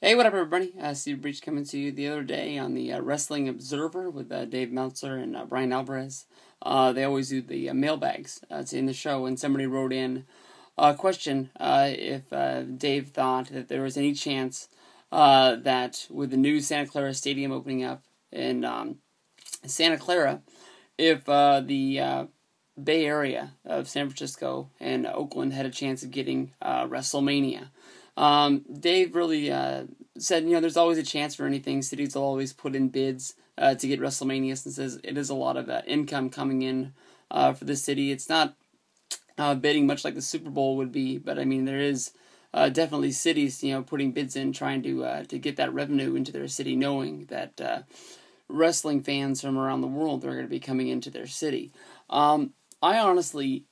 Hey, what up, everybody? Steve Breach coming to you the other day on the Wrestling Observer with Dave Meltzer and Brian Alvarez. They always do the mailbags to end the show, and somebody wrote in a question if Dave thought that there was any chance that with the new Santa Clara Stadium opening up in Santa Clara, if the Bay Area of San Francisco and Oakland had a chance of getting Wrestlemania. Dave really said, there's always a chance for anything. Cities will always put in bids to get WrestleMania, since it is a lot of income coming in for the city. It's not bidding much like the Super Bowl would be, but I mean there is definitely cities putting bids in, trying to get that revenue into their city, knowing that wrestling fans from around the world are going to be coming into their city. I honestly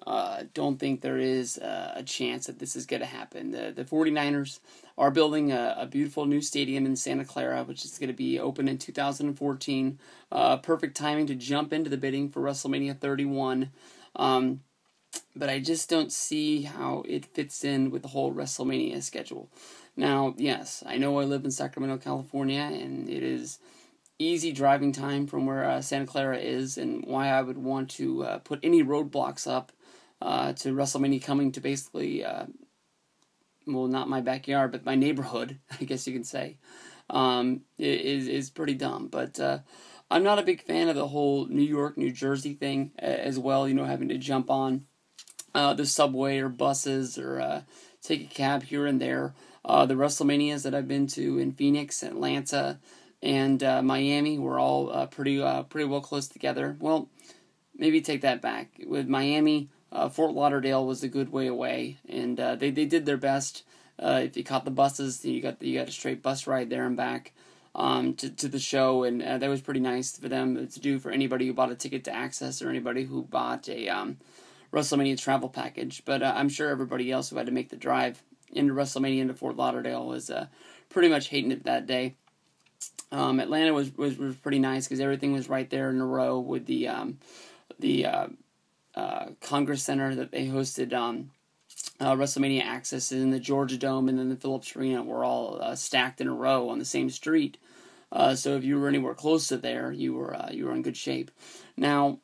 don't think there is a chance that this is going to happen. The 49ers are building a beautiful new stadium in Santa Clara, which is going to be open in 2014. Perfect timing to jump into the bidding for WrestleMania 31. But I just don't see how it fits in with the whole WrestleMania schedule. Now, yes, I know I live in Sacramento, California, and it is easy driving time from where Santa Clara is, and why I would want to put any roadblocks up to WrestleMania coming to basically, not my backyard, but my neighborhood, I guess you can say, is pretty dumb. But I'm not a big fan of the whole New York, New Jersey thing as well, having to jump on the subway or buses or take a cab here and there. The WrestleManias that I've been to in Phoenix, Atlanta, and Miami were all pretty well close together. Well, maybe take that back. With Miami, Fort Lauderdale was a good way away, and they did their best. If you caught the buses, you got a straight bus ride there and back to the show, and that was pretty nice for them to do for anybody who bought a ticket to Access or anybody who bought a WrestleMania travel package. But I'm sure everybody else who had to make the drive into WrestleMania into Fort Lauderdale was pretty much hating it that day. Atlanta was pretty nice because everything was right there in a row with the Congress Center that they hosted WrestleMania Access, and the Georgia Dome and then the Phillips Arena were all stacked in a row on the same street. So if you were anywhere close to there, you were in good shape. Now,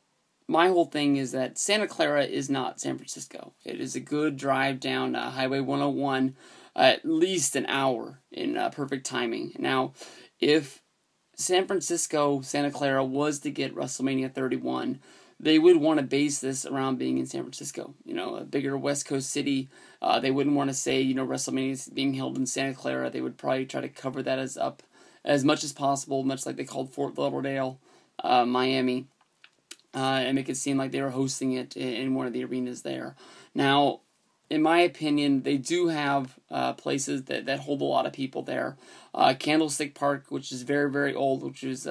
my whole thing is that Santa Clara is not San Francisco. It is a good drive down Highway 101, at least an hour in perfect timing. Now, if San Francisco, Santa Clara was to get WrestleMania 31, they would want to base this around being in San Francisco. A bigger West Coast city. They wouldn't want to say, WrestleMania is being held in Santa Clara. They would probably try to cover that as much as possible, much like they called Fort Lauderdale, Miami, and make it seem like they were hosting it in one of the arenas there. Now, in my opinion, they do have places that hold a lot of people there. Candlestick Park, which is very, very old, which was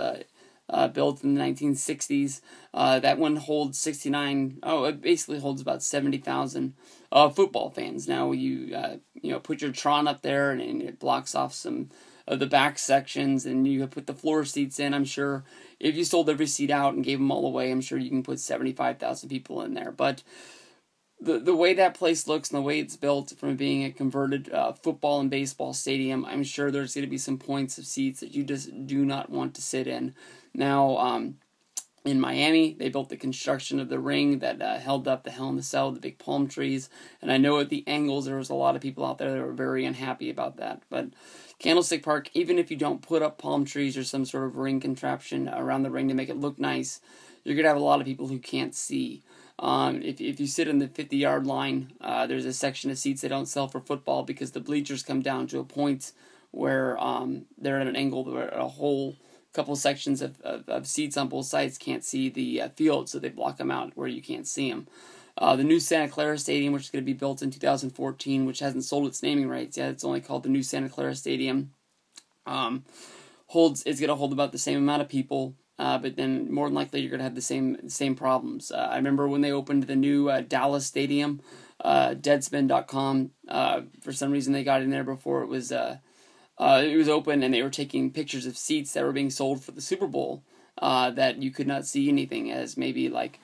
built in the 1960s. That one holds it basically holds about 70,000 football fans. Now, you put your Tron up there, and it blocks off some of the back sections, and you put the floor seats in. I'm sure if you sold every seat out and gave them all away, I'm sure you can put 75,000 people in there. But the way that place looks and the way it's built from being a converted football and baseball stadium, I'm sure there's going to be some points of seats that you just do not want to sit in. Now, in Miami, they built the construction of the ring that held up the Hell in the Cell, the big palm trees. And I know at the angles there was a lot of people out there that were very unhappy about that. But Candlestick Park, even if you don't put up palm trees or some sort of ring contraption around the ring to make it look nice, you're going to have a lot of people who can't see. If you sit in the 50-yard line, there's a section of seats they don't sell for football because the bleachers come down to a point where they're at an angle where a whole couple sections of seats on both sides can't see the field, so they block them out where you can't see them. The new Santa Clara Stadium, which is going to be built in 2014, which hasn't sold its naming rights yet, it's only called the new Santa Clara Stadium, it's going to hold about the same amount of people. But then more than likely you're going to have the same problems. I remember when they opened the new Dallas Stadium, Deadspin.com, for some reason they got in there before it was open, and they were taking pictures of seats that were being sold for the Super Bowl that you could not see anything, as maybe like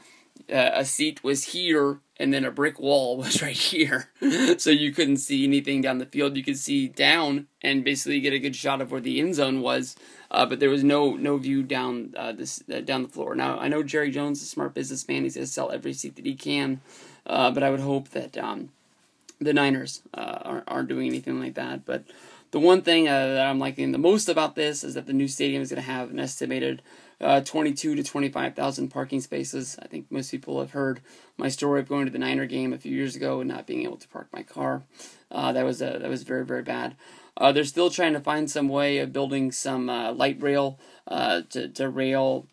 a seat was here, and then a brick wall was right here. So you couldn't see anything down the field. You could see down and basically get a good shot of where the end zone was, but there was no view down down the floor. Now, I know Jerry Jones is a smart businessman. He's going to sell every seat that he can, but I would hope that the Niners aren't doing anything like that. But the one thing that I'm liking the most about this is that the new stadium is going to have an estimated 22 to 25,000 parking spaces. I think most people have heard my story of going to the Niner game a few years ago and not being able to park my car. That was very, very bad. They're still trying to find some way of building some light rail to rail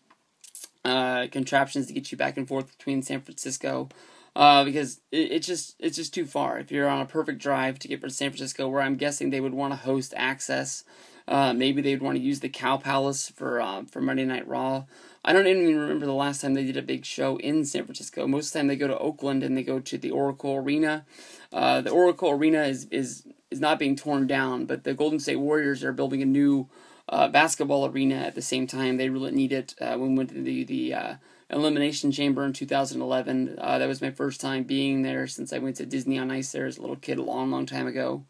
contraptions to get you back and forth between San Francisco. Because it's just too far. If you're on a perfect drive to get from San Francisco, where I'm guessing they would want to host Access, maybe they'd want to use the Cow Palace for Monday Night Raw. I don't even remember the last time they did a big show in San Francisco. Most of the time they go to Oakland and they go to the Oracle Arena. The Oracle Arena is not being torn down, but the Golden State Warriors are building a new basketball arena at the same time. They really need it. When we went to the Elimination Chamber in 2011. That was my first time being there since I went to Disney on Ice there as a little kid a long, long time ago.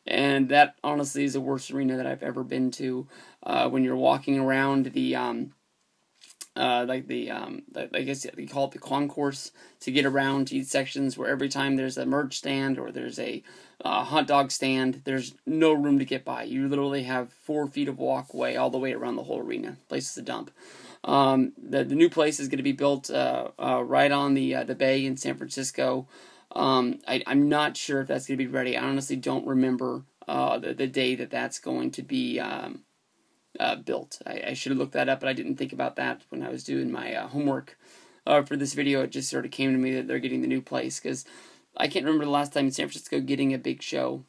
And that honestly is the worst arena that I've ever been to. When you're walking around the I guess you call it the concourse to get around to each sections, where every time there's a merch stand or there's a hot dog stand, there's no room to get by. You literally have 4 feet of walkway all the way around the whole arena. Place is a dump. The new place is going to be built right on the bay in San Francisco. I'm not sure if that's going to be ready. I honestly don't remember the day that's going to be built. I should have looked that up, but I didn't think about that when I was doing my homework for this video. It just sort of came to me that they're getting the new place, because I can't remember the last time in San Francisco getting a big show.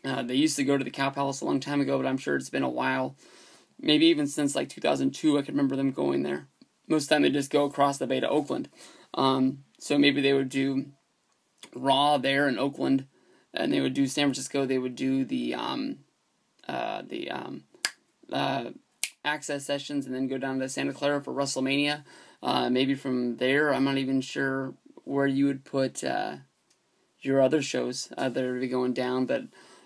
They used to go to the Cow Palace a long time ago, but I'm sure it's been a while. Maybe even since like 2002, I can remember them going there. Most of the time they just go across the bay to Oakland. So maybe they would do Raw there in Oakland, and they would do San Francisco. They would do the Access sessions, and then go down to Santa Clara for Wrestlemania. Maybe from there, I'm not even sure where you would put your other shows that would be going down, but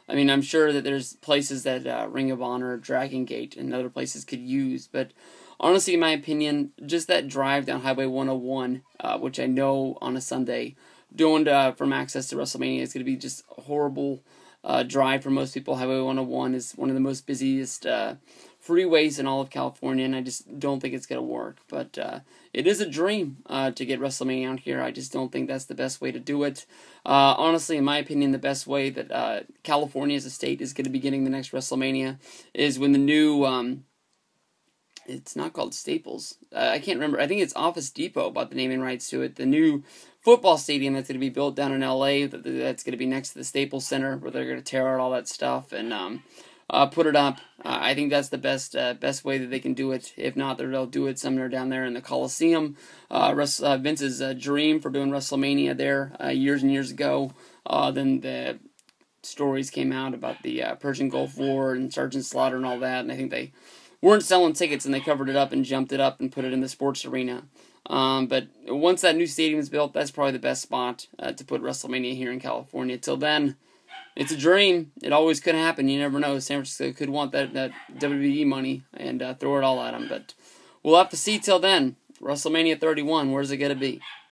I mean, I'm sure that there's places that Ring of Honor, Dragon Gate, and other places could use. But honestly, in my opinion, just that drive down Highway 101, which I know on a Sunday, going from Access to Wrestlemania is going to be just a horrible drive for most people. Highway 101 is one of the most busiest freeways in all of California, and I just don't think it's going to work. But it is a dream to get Wrestlemania out here. I just don't think that's the best way to do it. Honestly, in my opinion, the best way that California as a state is going to be getting the next Wrestlemania is when the new, it's not called Staples. I can't remember. I think it's Office Depot bought the naming rights to it. The new football stadium that's going to be built down in LA, that's going to be next to the Staples Center, where they're going to tear out all that stuff and put it up. I think that's the best way that they can do it. If not, they'll do it somewhere down there in the Coliseum. Vince's dream for doing WrestleMania there years and years ago. Then the stories came out about the Persian Gulf War and Sergeant Slaughter and all that, and I think they weren't selling tickets, and they covered it up and jumped it up and put it in the sports arena. But once that new stadium is built, that's probably the best spot to put WrestleMania here in California. Till then, it's a dream. It always could happen. You never know. San Francisco could want that WWE money and throw it all at them. But we'll have to see till then. WrestleMania 31, where's it going to be?